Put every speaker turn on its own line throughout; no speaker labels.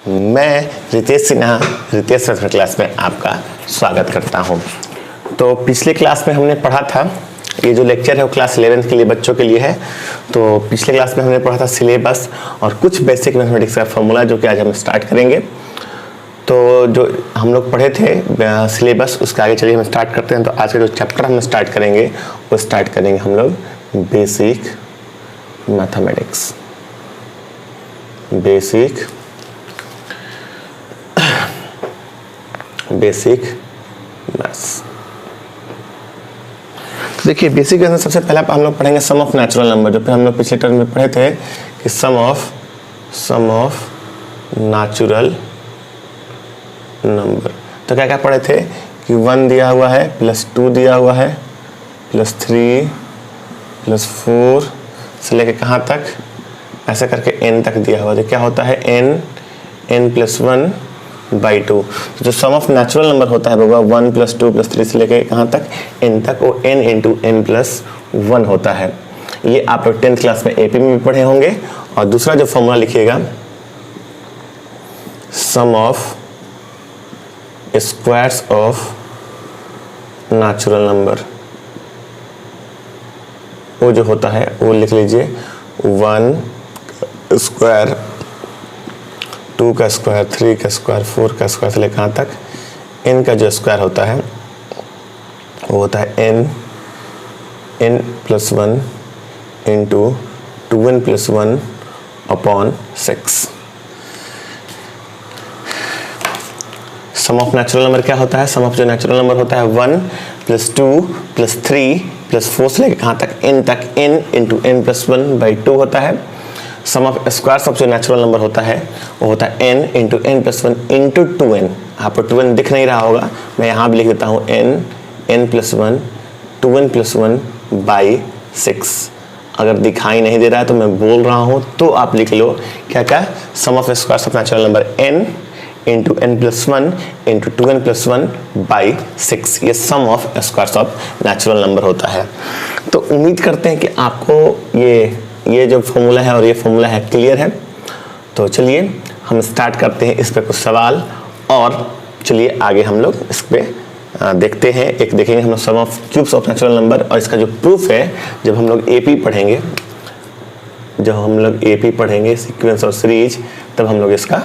मैं Ritesh Sinha Ritesh mathematics class में आपका स्वागत करता हूं। तो पिछले क्लास में हमने पढ़ा था, ये जो लेक्चर है वो क्लास 11 के लिए बच्चों के लिए है। तो पिछले क्लास में हमने पढ़ा था सिलेबस और कुछ बेसिक मैथमेटिक्स का फॉर्मूला, जो कि आज हम स्टार्ट करेंगे। तो जो हम लोग पढ़े थे सिलेबस, उसके आगे चलिए हम स्टार्ट करते हैं। तो आज का जो चैप्टर हम स्टार्ट करेंगे वो स्टार्ट करेंगे हम लोग बेसिक मैथमेटिक्स। Basic maths. देखिए बेसिक मैथ्स में सबसे पहले हम लोग पढ़ेंगे सम ऑफ नेचुरल नंबर, जो फिर हम लोग पिछले टर्म में पढ़े थे कि सम ऑफ नेचुरल नंबर। तो क्या क्या पढ़े थे कि 1 दिया हुआ है, +2 दिया हुआ है, +3 +4 से लेके कहाँ तक, ऐसे करके n तक दिया हुआ है। तो क्या होता है n+1/2। तो जो सम ऑफ नेचुरल नंबर होता है वो 1 +2 +3 से लेके कहाँ तक, n तक, वो n × n+1 होता है। ये आप लोग 10th क्लास में AP में भी पढ़े होंगे। और दूसरा जो फॉर्मूला लिखिएगा, sum of squares of natural number, वो जो होता है वो लिख लीजिए 1 स्क्वायर, 2 का स्क्वायर, 3 का स्क्वायर, 4 का स्क्वायर से लेकर कहाँ तक, n का जो स्क्वायर होता है वो होता है n+1 × 2n+1/6। Some of natural number क्या होता है, सम ऑफ जो नेचुरल नंबर होता है 1 +2 +3 +4 से लेकर कहाँ तक, n तक, n × n+1/2 होता है। सम ऑफ स्क्वायर्स ऑफ जो नेचुरल नंबर होता है वो होता है n × n+1 × 2n। आपको 2n दिख नहीं रहा होगा, मैं यहाँ भी लिख देता हूँ n+1 2n+1/6। अगर दिखाई नहीं दे रहा है तो मैं बोल रहा हूँ तो आप लिख लो क्या क्या, sum of squares of natural number n × n+1 × 2n+1/6। ये sum of squares of natural number होता है। तो उम्मीद करते हैं कि आपको ये जो फॉर्मूला है और ये फॉर्मूला है क्लियर है। तो चलिए हम स्टार्ट करते हैं, इस पे कुछ सवाल, और चलिए आगे हम लोग इस पे देखते हैं। एक देखेंगे हम लोग sum of cubes of natural number, और इसका जो प्रूफ है जब हम लोग AP पढ़ेंगे सीक्वेंस और सीरीज, तब हम लोग इसका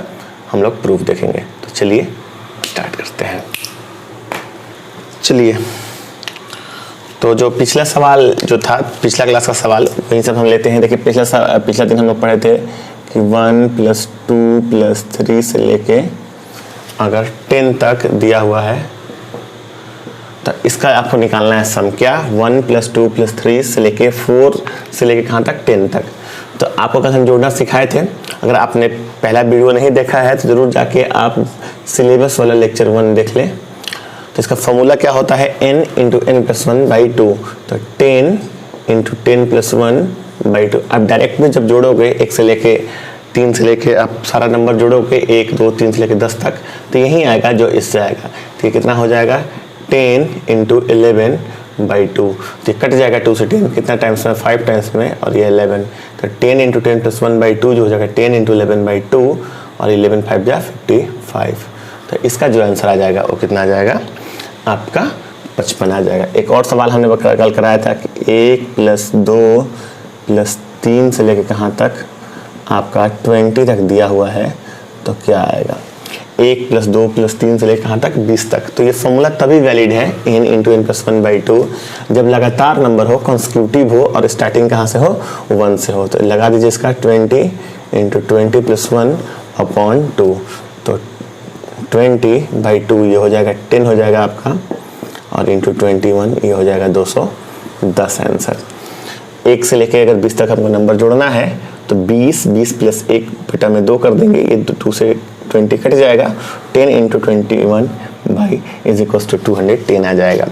प्रूफ देखेंगे। तो चलिए स्टार्ट करते हैं। चलिए, तो जो पिछला सवाल जो था, पिछला क्लास का सवाल, वहीं सब हम लेते हैं। देखिए पिछला दिन हम लोग पढ़े थे कि 1 +2 +3 से लेके अगर 10 तक दिया हुआ है तो इसका आपको निकालना है सम। क्या, 1 +2 +3 से लेके 4 से लेके कहाँ तक, 10 तक। तो आपको कल हम जोड़ना सिखाए थे। अगर आपने पहला वीडियो नहीं देखा है तो ज़रूर जाके आप सिलेबस वाला लेक्चर 1 देख लें। तो इसका फॉर्मूला क्या होता है, n × n+1/2। तो 10 × 10+1/2। आप डायरेक्ट में जब जोड़ोगे 1 से लेके 3 से लेके आप सारा नंबर जोड़ोगे 1 2 3 से लेके 10 तक, तो यही आएगा जो इससे आएगा। तो ये कितना हो जाएगा, 10 × 11/2। तो कट जाएगा 2 से 10, कितना टाइम्स में, 5 टाइम्स में, और ये 11। तो 10 × 10+1/2 जो हो जाएगा 10 × 11/2, और 11 5 जा 55। तो इसका जो आंसर आ जाएगा वो कितना आ जाएगा, आपका 55 आ जाएगा। एक और सवाल हमने कल कराया था कि 1 +2 +3 से लेकर कहाँ तक, आपका 20 तक दिया हुआ है। तो क्या आएगा, 1 +2 +3 से लेकर कहाँ तक, 20 तक। तो ये फॉर्मूला तभी वैलिड है n × n+1/2 जब लगातार नंबर हो, कॉन्सिक्यूटिव हो, और स्टार्टिंग कहाँ से हो, 1 से हो। तो लगा दीजिए इसका 20 × 20+1/2। तो 20/2 ये हो जाएगा 10 हो जाएगा आपका, और × 21 ये हो जाएगा 210 आंसर। 1 से लेके अगर 20 तक हमको नंबर जोड़ना है तो 20 + 1 बटा में 2 कर देंगे, ये 2 से 20 कट जाएगा, 10 × 21/= 210 आ जाएगा।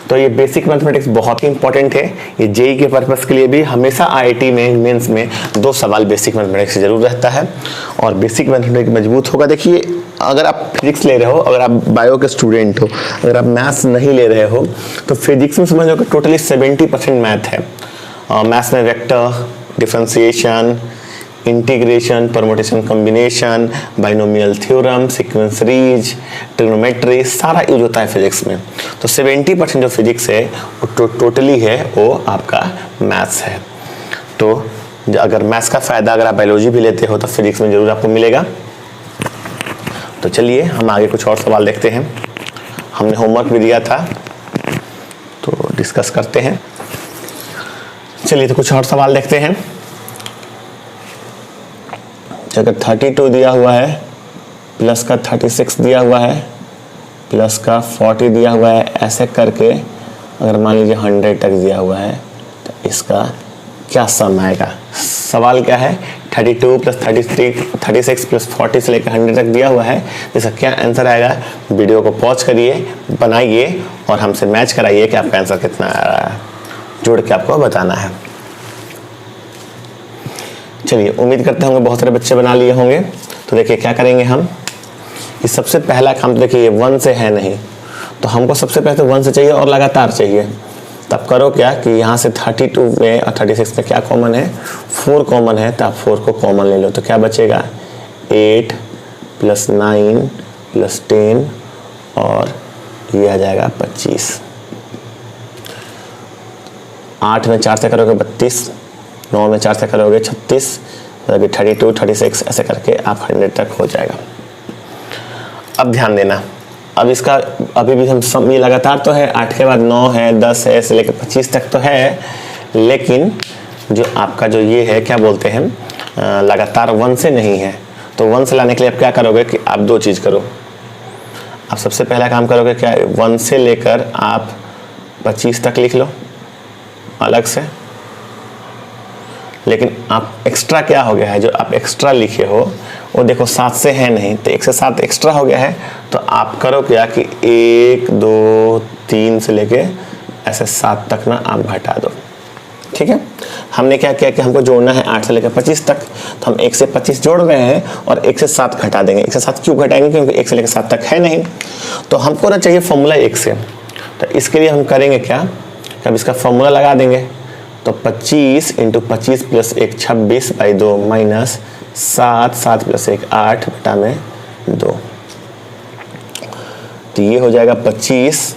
तो ये बेसिक मैथमेटिक्स बहुत ही इंपॉर्टेंट है। ये जेई के पर्पस के लिए भी हमेशा IIT में मेंस में 2 सवाल बेसिक मैथमेटिक्स से जरूर रहता है, और बेसिक मैथमेटिक्स मजबूत होगा। देखिए अगर आप फिजिक्स ले रहे हो, अगर आप बायो के स्टूडेंट हो, अगर आप मैथ्स नहीं ले रहे हो, तो फिजिक्स में समझ लो कि टोटली 70% मैथ है। मैथ्स में vector, differentiation, integration, permutation, combination, binomial theorem, sequence series, trigonometry, सारा यूज होता है फिजिक्स में। तो 70% जो फिजिक्स है वो टोटली है वो आपका मैथ्स है। तो अगर मैथ्स का फ़ायदा अगर आप बायोलॉजी भी लेते हो तो फिजिक्स में ज़रूर आपको मिलेगा। तो चलिए हम आगे कुछ और सवाल देखते हैं। हमने होमवर्क भी दिया था तो डिस्कस करते हैं। चलिए तो कुछ और सवाल देखते हैं। अगर 32 दिया हुआ है, प्लस का 36 दिया हुआ है, प्लस का 40 दिया हुआ है, ऐसे करके अगर मान लीजिए 100 तक दिया हुआ है तो इसका क्या सम आएगा। सवाल क्या है, 32 प्लस 36 प्लस 40 से लेकर 100 तक दिया हुआ है, इसका क्या आंसर आएगा। वीडियो को पॉज करिए, बनाइए और हमसे मैच कराइए कि आपका आंसर कितना आ रहा है, जोड़ के आपको बताना है। चलिए उम्मीद करते होंगे बहुत सारे बच्चे बना लिए होंगे। तो देखिए क्या करेंगे हम, कि सबसे पहला काम देखिए 1 से है नहीं, तो हमको सबसे पहले तो 1 से चाहिए और लगातार चाहिए। तब करो क्या कि यहाँ से 32 में और 36 में क्या कॉमन है, 4 कॉमन है, तो आप 4 को कॉमन ले लो। तो क्या बचेगा, 8 प्लस 9 प्लस 10 और ये आ जाएगा 25। 8 में 4 से करोगे 32, 9 में 4 से करोगे 36, अभी 32, 36 ऐसे करके आप 100 तक हो जाएगा। अब ध्यान देना, अब इसका अभी भी हम सम ये लगातार तो है, 8 के बाद 9 है, 10 है, ऐसे लेकर 25 तक तो है, लेकिन जो आपका जो ये है क्या बोलते हैं, लगातार 1 से नहीं है। तो 1 से लाने के लिए आप क्या करोगे कि आप 2 चीज़ करो। आप सबसे पहला काम करोगे क्या, 1 से लेकर आप 25 तक लिख लो अलग से, लेकिन आप एक्स्ट्रा क्या हो गया है, जो आप एक्स्ट्रा लिखे हो वो देखो 7 से है नहीं, तो 1 से 7 एक्स्ट्रा हो गया है। तो आप करो क्या कि 1 2 3 से लेके ऐसे 7 तक ना आप घटा दो। ठीक है, हमने क्या किया कि हमको जोड़ना है 8 से लेकर 25 तक, तो हम 1 से 25 जोड़ रहे हैं और 1 से 7 घटा देंगे। 1 से 7 क्यों घटाएंगे, क्योंकि 1 से लेकर 7 तक है नहीं। तो हमको ना चाहिए फॉर्मूला 1 से, तो इसके लिए हम करेंगे क्या, अब इसका फॉर्मूला लगा देंगे। तो 25 into 25 plus 1 26 by 2 minus 7 7 plus 1 8 बटा में 2, तो ये हो जाएगा 25।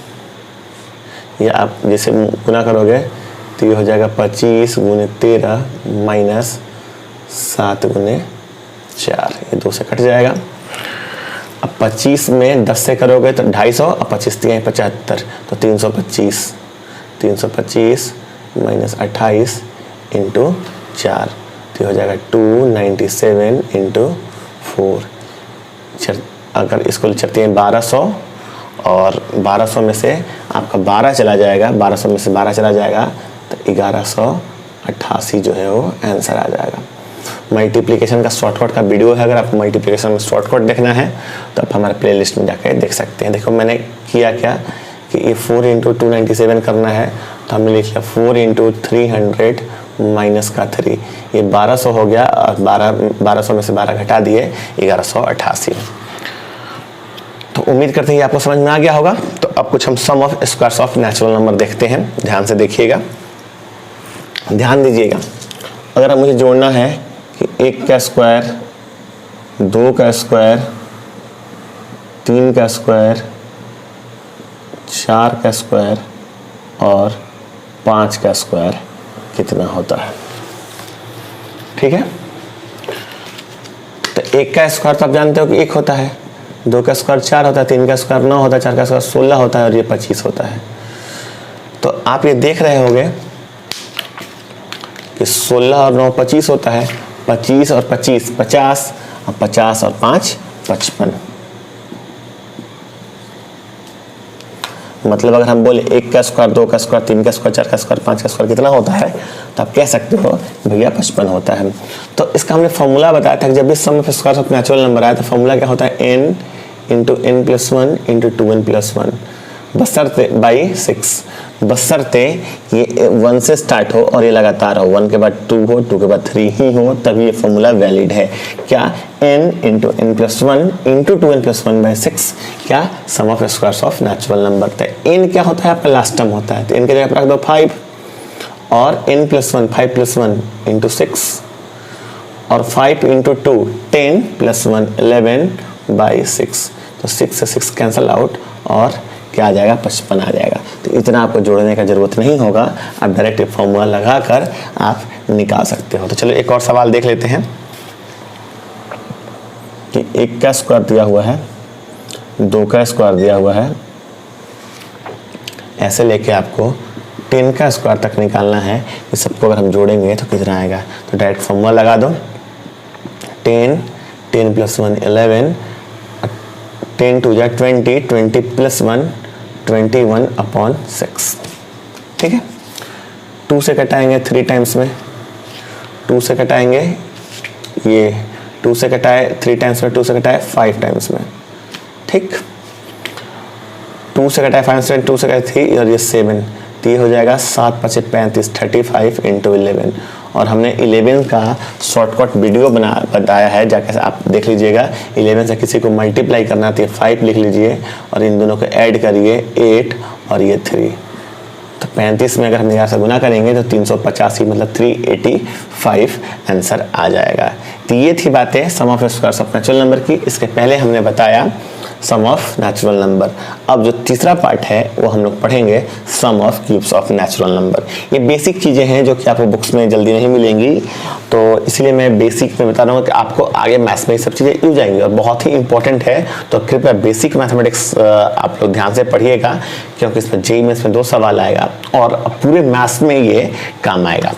ये आप जैसे गुना करोगे तो ये हो जाएगा 25 गुने 13 माइनस 7 गुने 4, ये 2 से कट जाएगा। अब 25 में 10 से करोगे तो 250 और 25 3 75, तो 325 माइनस 28 इंटू 4, तो हो जाएगा 297 इंटू 4। अगर इसको चलते हैं 1200 और 1200 में से आपका 12 चला जाएगा, 1200 में से 12 चला जाएगा तो 1188 जो है वो आंसर आ जाएगा। मल्टीप्लिकेशन का शॉर्टकट का वीडियो है, अगर आपको मल्टीप्लिकेशन में शॉर्टकट देखना है तो आप हमारे प्लेलिस्ट में जाकर देख सकते हैं। देखो मैंने किया क्या कि ये 4 इंटू 297 करना है, तो हमने लिख लिया 4 इंटू 300 माइनस का 3, ये 1200 हो गया और 1200 में से 12 घटा दिए 1188। तो उम्मीद करते हैं आपको समझ में आ गया होगा। तो अब कुछ हम sum of squares of natural number देखते हैं, ध्यान से देखिएगा, ध्यान दीजिएगा। अगर मुझे जोड़ना है कि 1 का स्क्वायर, 2 का स्क्वायर, 3 का स्क्वायर, 4 का स्क्वायर और 5 का स्क्वायर कितना होता है। ठीक है, तो 1 का स्क्वायर तो आप जानते हो कि 1 होता है, 2 का स्क्वायर 4 होता है, 3 का स्क्वायर 9 होता है, 4 का स्क्वायर 16 होता है और ये 25 होता है। तो आप ये देख रहे होंगे कि 16 और 9 25 होता है, 25 और 25 50 और 50 और 5 55। मतलब अगर हम बोले 1 का स्क्वायर, 2 का स्क्वायर, 3 का स्क्वायर, 4 का स्क्वायर, 5 का स्क्वायर कितना होता है, तो आप कह सकते हो भैया 55 होता है। तो इसका हमने फॉर्मूला बताया था कि जब भी sum of squares of natural number आया तो फॉर्मूला क्या होता है, n into n plus 1 into 2n plus 1 बशर्ते बाई 6, बशर्ते ये 1 से स्टार्ट हो और ये लगातार हो, 1 के बाद 2 हो, 2 के बाद 3 ही हो, तभी ये फॉर्मूला वैलिड है। क्या, n into n plus 1 into 2n plus 1 by 6, क्या, sum of squares of natural number. n क्या होता है आपका लास्ट टर्म होता है, तो n की जगह पर रख दो 5 और n प्लस 1 5 प्लस 1 इंटू 6 और 5 इंटू 2 10 प्लस 1 11/6, तो 6 से 6 कैंसल आउट और क्या आ जाएगा 55 आ जाएगा। तो इतना आपको जोड़ने का ज़रूरत नहीं होगा, आप डायरेक्ट फॉर्मूला लगाकर आप निकाल सकते हो। तो चलो एक और सवाल देख लेते हैं कि 1 का स्क्वायर दिया हुआ है, 2 का स्क्वायर दिया हुआ है, ऐसे लेके आपको 10 का स्क्वायर तक निकालना है। इस सबको अगर हम जोड़ेंगे तो कितना आएगा, तो डायरेक्ट फॉर्मूला लगा दो। 10 प्लस 1 11, 10 टू जा 20, 20 प्लस 1 21/6, ठीक है। 2 से कटाएंगे 3 टाइम्स में, 2 से कटाएंगे, ये 2 से कटाए 3 टाइम्स में, 2 से कटाए 5 टाइम्स में, ठीक। 2 से कटाए 5 में, 2 से कटाए 3 और ये 7, तो ये हो जाएगा 7 5 35 35 इंटू 11। और हमने 11 का शॉर्टकट वीडियो बताया है, जाकर आप देख लीजिएगा। 11 से किसी को मल्टीप्लाई करना तो 5 लिख लीजिए और इन दोनों को ऐड करिए 8 और ये 3, तो 35 में अगर हम 11 से गुना करेंगे तो 385 मतलब 385 आंसर आ जाएगा। तो ये थी बातें sum of squares of natural number की। इसके पहले हमने बताया सम ऑफ नेचुरल नंबर। अब जो तीसरा पार्ट है वो हम लोग पढ़ेंगे sum of cubes of natural number. ये बेसिक चीज़ें हैं जो कि आपको बुक्स में जल्दी नहीं मिलेंगी, तो इसलिए मैं बेसिक में बता रहा हूँ कि आपको आगे मैथ्स में ये सब चीज़ें यूज आएंगी और बहुत ही इंपॉर्टेंट है। तो कृपया बेसिक मैथमेटिक्स आप लोग ध्यान से पढ़िएगा, क्योंकि इसमें जेईई में इसमें 2 सवाल आएगा और पूरे मैथ्स में ये काम आएगा।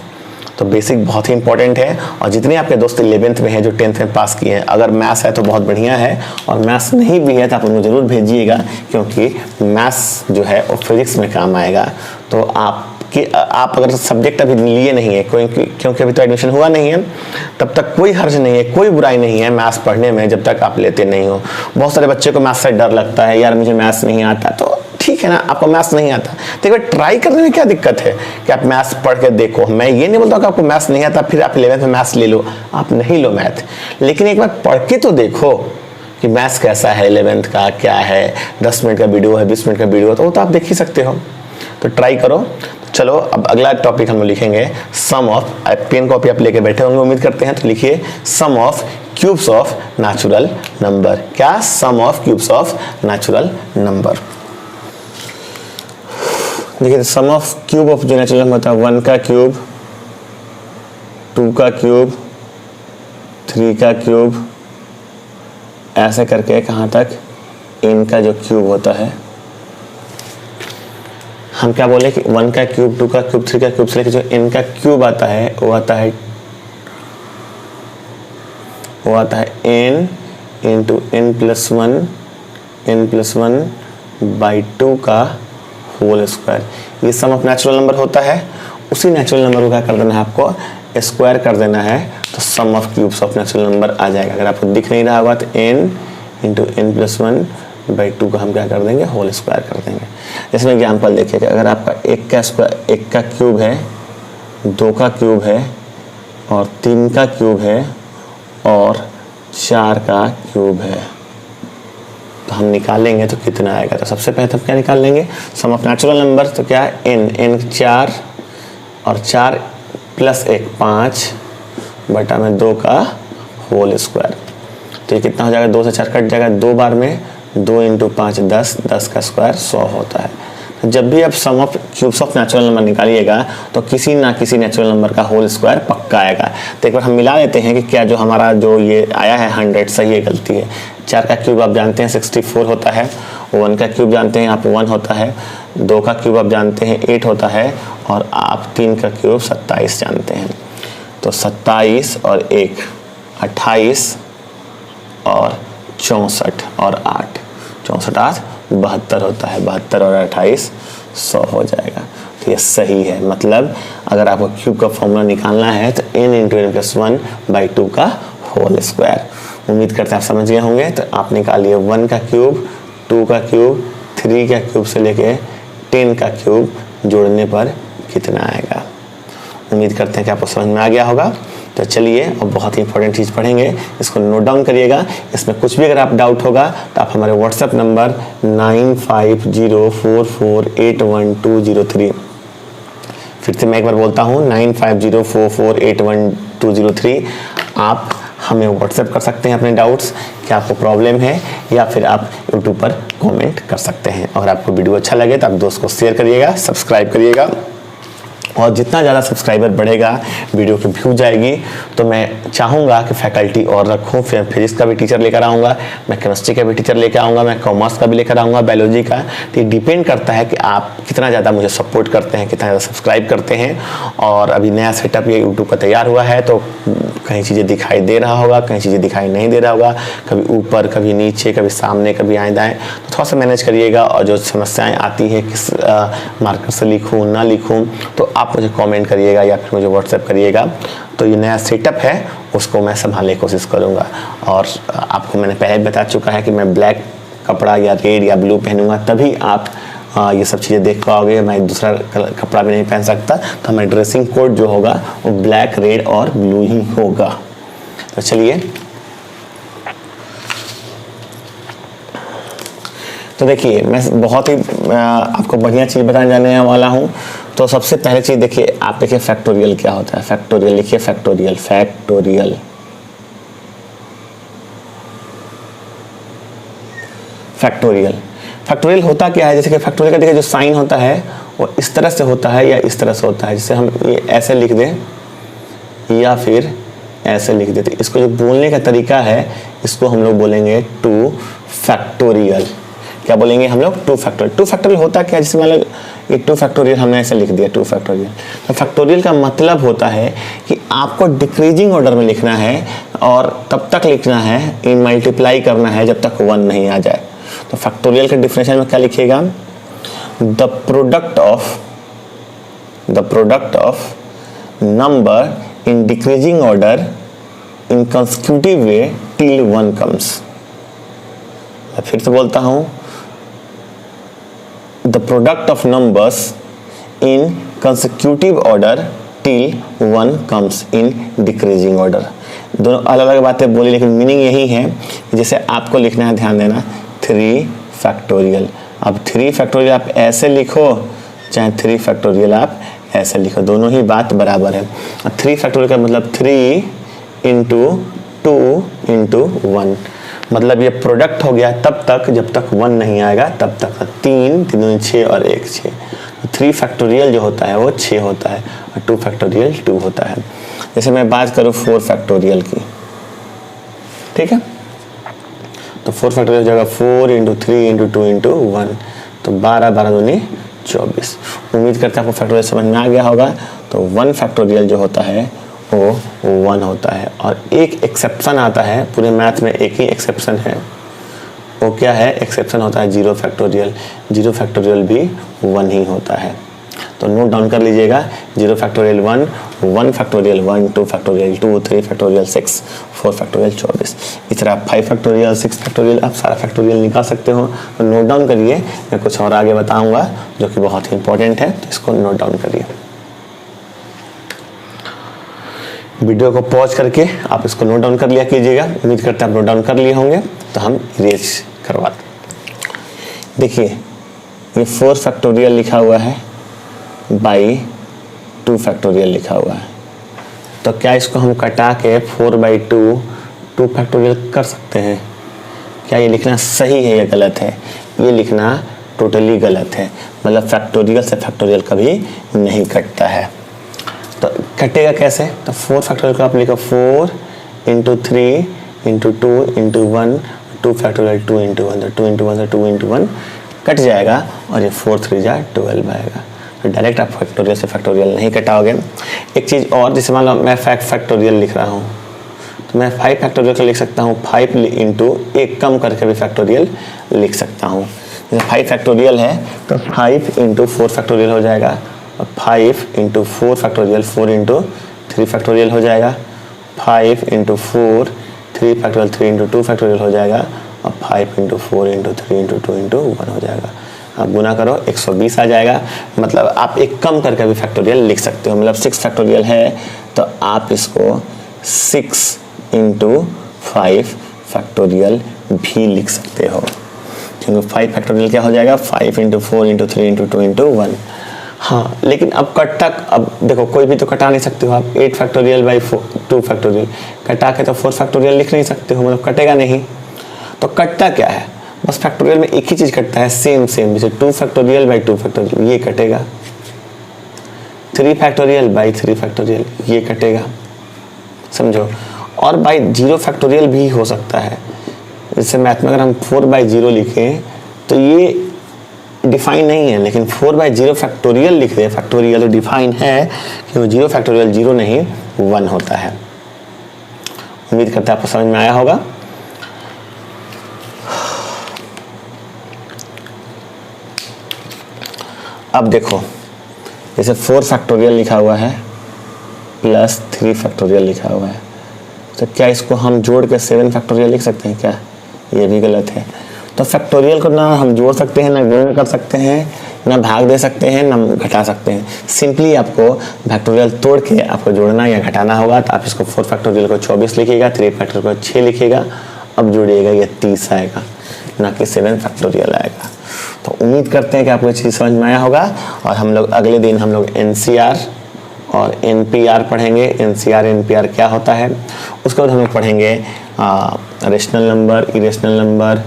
तो बेसिक बहुत ही इंपॉर्टेंट है। और जितने आपके दोस्त 11th में हैं जो 10th में पास किए हैं, अगर मैथ्स है तो बहुत बढ़िया है, और मैथ्स नहीं भी है तो आप उनको जरूर भेजिएगा, क्योंकि मैथ्स जो है वो फिजिक्स में काम आएगा। तो आप अगर सब्जेक्ट अभी लिए नहीं है क्योंकि अभी तो एडमिशन हुआ नहीं है, तब तक कोई हर्ज नहीं है, कोई बुराई नहीं है मैथ्स पढ़ने में, जब तक आप लेते नहीं हो। बहुत सारे बच्चे को मैथ्स से डर लगता है, यार मुझे मैथ्स नहीं आता, तो ठीक है ना, आपको मैथ्स नहीं आता तो एक बार ट्राई करने में क्या दिक्कत है कि आप मैथ्स पढ़ के देखो। मैं ये नहीं बोलता कि आपको मैथ्स नहीं आता फिर आप 11th में मैथ्स ले लो, आप नहीं लो मैथ, लेकिन एक बार पढ़ के तो देखो कि मैथ्स कैसा है, 11th का क्या है। 10 मिनट का वीडियो है, 20 मिनट का वीडियो है, तो वो तो आप देख ही सकते हो। तो ट्राई करो। चलो अब अगला टॉपिक हम लोग लिखेंगे सम ऑफ, पेन कॉपी आप लेके बैठे होंगे उम्मीद करते हैं, तो लिखिए sum of cubes of natural number. क्या? Sum of cubes of natural number. देखिए सम ऑफ क्यूब ऑफ जो नेचुरल नंबर होता है 1 का क्यूब, 2 का क्यूब, 3 का क्यूब, ऐसे करके कहाँ तक n का जो क्यूब होता है। हम क्या बोले कि 1 का क्यूब, 2 का क्यूब, 3 का क्यूब से लेकर जो n का क्यूब आता है वो आता है n इंटू n प्लस 1/2 का होल स्क्वायर। ये सम ऑफ नेचुरल नंबर होता है। उसी नेचुरल नंबर को क्या कर देना है, आपको स्क्वायर कर देना है, तो sum of cubes of natural number आ जाएगा। अगर आपको दिख नहीं रहा होगा तो n इंटू n प्लस 1/2 को हम क्या कर देंगे, होल स्क्वायर कर देंगे। जैसे एग्जाम्पल देखिएगा, अगर आपका 1 का क्यूब है, 2 का क्यूब है और 3 का क्यूब है और 4 का क्यूब है, तो हम निकालेंगे तो कितना आएगा। तो सबसे पहले तो हम क्या निकाल लेंगे, सम ऑफ नेचुरल नंबर। तो क्या है n 4 और 4 प्लस 1 5/2 का होल स्क्वायर। तो ये कितना हो जाएगा, 2 से 4 कट जाएगा 2 बार में, 2 इंटू 5 10 का स्क्वायर 100 होता है। तो जब भी आप sum of cubes of natural number निकालिएगा तो किसी ना किसी नेचुरल नंबर का होल स्क्वायर पक्का आएगा। तो एक बार हम मिला लेते हैं कि क्या जो हमारा जो ये आया है 100 सही है गलती है। 4 का क्यूब आप जानते हैं 64 होता है, 1 का क्यूब जानते हैं आप 1 होता है, 2 का क्यूब आप जानते हैं 8 होता है, और आप 3 का क्यूब 27 जानते हैं। तो 27 और 1 28 और 64 और 8 64 8 72 होता है, 72 और 28 100 हो जाएगा। तो ये सही है। मतलब अगर आपको क्यूब का फॉर्मूला निकालना है तो n इंटू n प्लस 1/2 का होल स्क्वायर। उम्मीद करते हैं आप समझ गए होंगे। तो आप निकालिए 1 का क्यूब, 2 का क्यूब, 3 का क्यूब से लेके 10 का क्यूब जोड़ने पर कितना आएगा। उम्मीद करते हैं कि आपको समझ में आ गया होगा। तो चलिए अब बहुत ही इंपॉर्टेंट चीज़ पढ़ेंगे, इसको नोट डाउन करिएगा। इसमें कुछ भी अगर आप डाउट होगा तो आप हमारे व्हाट्सएप नंबर 9504481203, फिर से मैं एक बार बोलता हूँ 9504481203, आप हमें व्हाट्सएप कर सकते हैं अपने डाउट्स कि आपको प्रॉब्लम है, या फिर आप यूट्यूब पर कमेंट कर सकते हैं। अगर आपको वीडियो अच्छा लगे तो आप दोस्त को शेयर करिएगा, सब्सक्राइब करिएगा, और जितना ज़्यादा सब्सक्राइबर बढ़ेगा वीडियो की व्यू जाएगी। तो मैं चाहूँगा कि फैकल्टी और रखूँ, फिर फिजिक्स का भी टीचर लेकर आऊँगा, मैं केमिस्ट्री का भी टीचर लेकर आऊँगा, मैं कॉमर्स का भी लेकर आऊँगा, बायोलॉजी का। तो ये डिपेंड करता है कि आप कितना ज़्यादा मुझे सपोर्ट करते हैं, कितना ज़्यादा सब्सक्राइब करते हैं। और अभी नया सेटअप ये यूट्यूब का तैयार हुआ है, तो कहीं चीज़ें दिखाई दे रहा होगा, कहीं चीज़ें दिखाई नहीं दे रहा होगा, कभी ऊपर, कभी नीचे, कभी सामने, कभी आए दाएँ, तो थोड़ा सा मैनेज करिएगा। और जो समस्याएँ आती है किस मार्कर से लिखूँ ना लिखूँ, तो आप मुझे कमेंट करिएगा या फिर मुझे व्हाट्सएप करिएगा। तो ये नया सेटअप है, उसको मैं संभालने की कोशिश करूँगा। और आपको मैंने पहले भी बता चुका है कि मैं ब्लैक कपड़ा या रेड या ब्लू पहनूंगा, तभी आप ये सब चीज़ें देख पाओगे। मैं दूसरा कपड़ा भी नहीं पहन सकता, तो हमारा ड्रेसिंग कोड जो होगा वो ब्लैक, रेड और ब्लू ही होगा। तो चलिए, तो देखिए मैं बहुत ही आपको बढ़िया चीज़ बताने जाने वाला हूँ। तो सबसे पहले चीज़ देखिए, आप देखिए फैक्टोरियल क्या होता है। फैक्टोरियल लिखिए, फैक्टोरियल, फैक्टोरियल, फैक्टोरियल। फैक्टोरियल होता क्या है, जैसे कि फैक्टोरियल का देखिए जो साइन होता है वो इस तरह से होता है या इस तरह से होता है। जैसे हम ये ऐसे लिख दें या फिर ऐसे लिख देते, इसको जो बोलने का तरीका है इसको हम लोग बोलेंगे टू फैक्टोरियल। क्या बोलेंगे हम लोग? Two factorial. टू फैक्टोरियल होता क्या है, जैसे मतलब ये टू फैक्टोरियल हमने ऐसे लिख दिया, टू फैक्टोरियल। तो फैक्टोरियल का मतलब होता है कि आपको डिक्रीजिंग ऑर्डर में लिखना है और तब तक लिखना है, इन मल्टीप्लाई करना है जब तक 1 नहीं आ जाए। तो फैक्टोरियल के डिफरेंशियल में क्या लिखिएगा? The product of number in decreasing order in consecutive way till 1 comes. मैं फिर से बोलता हूं, the product of numbers in consecutive order till 1 comes in decreasing order. दोनों अलग अलग बातें बोली, लेकिन मीनिंग यही है। जैसे आपको लिखना है, ध्यान देना, 3 फैक्टोरियल। अब 3 फैक्टोरियल आप ऐसे लिखो, चाहे 3 फैक्टोरियल आप ऐसे लिखो, दोनों ही बात बराबर है। 3 फैक्टोरियल का मतलब 3 इंटू 2 इंटू 1, मतलब ये प्रोडक्ट हो गया तब तक जब तक 1 नहीं आएगा, तब तक 3 3 6 और 1 6। 3 फैक्टोरियल जो होता है वो 6 होता है और 2 फैक्टोरियल 2 होता है। जैसे मैं बात करूँ 4 फैक्टोरियल की, ठीक है, तो 4 फैक्टोरियल जगह 4 इंटू 3 इंटू 2 इंटू 1, तो 12 12 दूनी 24। उम्मीद करते हैं आपको फैक्टोरियल समझ में आ गया होगा। तो 1 फैक्टोरियल जो होता है वो 1 होता है। और एक एक्सेप्शन आता है, पूरे मैथ में एक ही एक्सेप्शन है, वो क्या है? एक्सेप्शन होता है 0 फैक्टोरियल। 0 फैक्टोरियल भी 1 ही होता है। तो नोट डाउन कर लीजिएगा, 0 factorial 1, 1 factorial 1, 2 factorial 2, 3 factorial 6, 4 factorial 24। इस तरह 5 फैक्टोरियल, 6 फैक्टोरियल, आप सारा फैक्टोरियल निकाल सकते हो। तो नोट डाउन करिए, मैं कुछ और आगे बताऊंगा जो कि बहुत ही इंपॉर्टेंट है, तो इसको नोट डाउन करिए। वीडियो को पॉज करके आप इसको नोट डाउन कर लिया कीजिएगा। उम्मीद करते हैं आप नोट डाउन कर लिए होंगे, तो हम इरेज करवाते हैं। देखिए ये 4 फैक्टोरियल लिखा हुआ है बाई 2 फैक्टोरियल लिखा हुआ है, तो क्या इसको हम कटा के 4/2 2 फैक्टोरियल कर सकते हैं? क्या ये लिखना सही है या गलत है? ये लिखना टोटली गलत है, मतलब फैक्टोरियल से फैक्टोरियल कभी नहीं कटता है। तो कटेगा कैसे? तो 4 फैक्टोरियल को आप लिखो 4 into 3 into 2 into 1, 2 factorial 2 into 1, 2 into 1 से 2 इंटू 1 कट जाएगा और ये 4 3 जा 12 आएगा। तो डायरेक्ट आप फैक्टोरियल से फैक्टोरियल नहीं कटाओगे। एक चीज़ और, जैसे मान लो मैं फैक्टोरियल लिख रहा हूँ, तो मैं 5 फैक्टोरियल का लिख सकता हूँ 5 इंटू एक कम करके भी फैक्टोरियल लिख सकता हूँ। जैसे 5 फैक्टोरियल है तो 5 इंटू 4 फैक्टोरियल हो जाएगा, और 5 इंटू 4 फैक्टोरियल 4 इंटू 3 फैक्टोरियल हो जाएगा, 5 इंटू 4 3 फैक्टोरियल 3 इंटू 2 फैक्टोरियल हो जाएगा, और 5 इंटू 4 इंटू 3 इंटू 2 इंटू 1 हो जाएगा। आप गुना करो 120 आ जाएगा। मतलब आप एक कम करके भी फैक्टोरियल लिख सकते हो। मतलब 6 फैक्टोरियल है तो आप इसको 6 इंटू 5 फैक्टोरियल भी लिख सकते हो, क्योंकि 5 फैक्टोरियल क्या हो जाएगा? 5 इंटू 4 इंटू 3 इंटू 2 इंटू 1। हाँ, लेकिन अब अब देखो कोई भी तो कटा नहीं सकते हो आप। 8 फैक्टोरियल बाई 2 फैक्टोरियल कटा के तो 4 फैक्टोरियल लिख नहीं सकते हो, मतलब कटेगा नहीं। तो कटता क्या है, बस फैक्टोरियल में एक ही चीज़ कटता है, सेम जैसे 2 फैक्टोरियल बाई 2 फैक्टोरियल ये कटेगा, 3 फैक्टोरियल बाई 3 फैक्टोरियल ये कटेगा, समझो। और बाई 0 फैक्टोरियल भी हो सकता है। जैसे मैथ में अगर हम 4 बाई 0 लिखें तो ये डिफाइन नहीं है, लेकिन 4 बाई 0 फैक्टोरियल लिख रहे हैं, फैक्टोरियल तो डिफाइन है कि वो 0 फैक्टोरियल 0 नहीं 1 होता है। उम्मीद करते हैं आपको समझ में आया होगा। अब देखो जैसे 4 फैक्टोरियल लिखा हुआ है प्लस 3 फैक्टोरियल लिखा हुआ है, तो क्या इसको हम जोड़ के 7 फैक्टोरियल लिख सकते हैं क्या? ये भी गलत है। तो फैक्टोरियल को ना हम जोड़ सकते हैं, ना गुणा कर सकते हैं, ना भाग दे सकते हैं, ना घटा सकते हैं। सिंपली आपको फैक्टोरियल तोड़ के आपको जोड़ना या घटाना होगा। तो आप इसको 4 फैक्टोरियल को 24 लिखिएगा, 3 फैक्टोरियल को 6 लिखिएगा। अब जोड़िएगा ये 30 आएगा, ना कि 7 फैक्टोरियल आएगा। तो उम्मीद करते हैं कि आपको ये चीज़ समझ में आया होगा। और हम लोग अगले दिन हम लोग NCR और NPR पढ़ेंगे। NCR NPR क्या होता है, उसके बाद हम लोग पढ़ेंगे रेशनल नंबर, इरेशनल नंबर,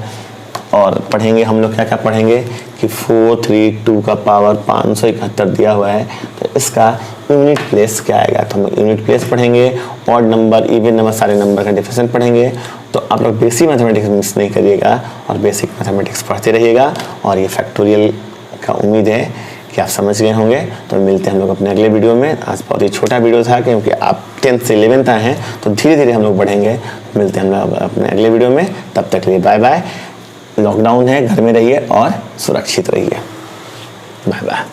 और पढ़ेंगे हम लोग क्या क्या पढ़ेंगे कि 432 का पावर 571 दिया हुआ है, तो इसका यूनिट प्लेस क्या आएगा। तो हम लोग यूनिट प्लेस पढ़ेंगे, ऑड नंबर, इवन नंबर, सारे नंबर का डिफरेंस पढ़ेंगे। तो आप लोग बेसिक मैथमेटिक्स मिस नहीं करिएगा और बेसिक मैथमेटिक्स पढ़ते रहिएगा। और ये फैक्टोरियल का उम्मीद है कि आप समझ गए होंगे। तो मिलते हैं हम लोग अपने अगले वीडियो में। आज बहुत ही छोटा वीडियो था क्योंकि आप 10th से 11th आए हैं, तो धीरे धीरे हम लोग बढ़ेंगे। मिलते हैं हम लोग अपने अगले वीडियो में, तब तक के लिए बाय बाय। लॉकडाउन है, घर में रहिए और सुरक्षित रहिए। Bye bye.